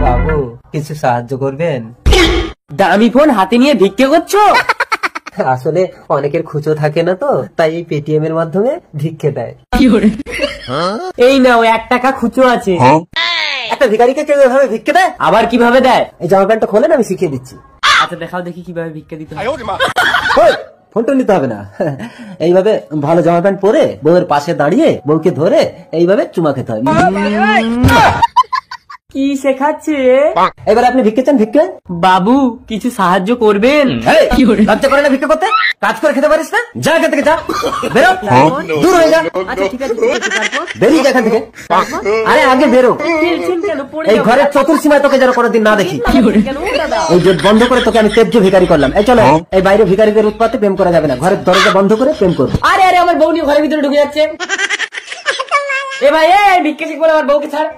বাবু কিছু সাহায্য করবেন? দামি ফোন হাতে নিয়ে ভিক্ষে করছো? আসলে অনেকের খুচো থাকে না তো, তাই এই পেটিএম এর মাধ্যমে ভিক্ষে দেয়। এই নাও 1 টাকা খুচরো আছে। একটা ভিখারিকে কেউ এভাবে ভিক্ষে দেয়? আবার কিভাবে দেয়? এই জামা প্যান্টটা খোলেন, আমি শিখিয়ে দিচ্ছি। আচ্ছা দেখাও দেখি কিভাবে ভিক্ষা দিতে হয়। ওই, ফোনটা নিতে হবে না। এইভাবে ভালো জামা প্যান্ট পরে বউয়ের পাশে দাঁড়িয়ে বউকে ধরে এইভাবে চুমা খেতে হয়। কি শেখাচ্ছে? এবার আপনি ভিক্ষে চান? ভিক্ষে বাবু কিছু সাহায্য করবেন? লজ্জা করে না ভিক্ষে করতে? কাজ করে খেতে পারিস না? যা এখান থেকে, যা, বেরো, দূর হয়ে যা। আচ্ছা ঠিক আছে, তারপর? বেরিয়ে যা এখান থেকে। আরে আগে বেরো, খেলছেন কেন? পড়ে এই যাবো। ঘরের চতুর্সীমায় তোকে যেন কোনোদিন না দেখি। কেন দাদা? এই গেট বন্ধ করে তোকে আমি তেজ্য ভিখারি করলাম। এই চলো, এই বাইরে ভিখারিদের উৎপাতে প্রেম করা যাবে না, ঘরের দরজা বন্ধ করে প্রেম করবো। আরে আরে আমার বউ নিয়ে ঘরের ভিতরে ঢুকে যাচ্ছে। এ ভাই, ভিক্ষা শিখবো না, আমার বউকে ছাড়।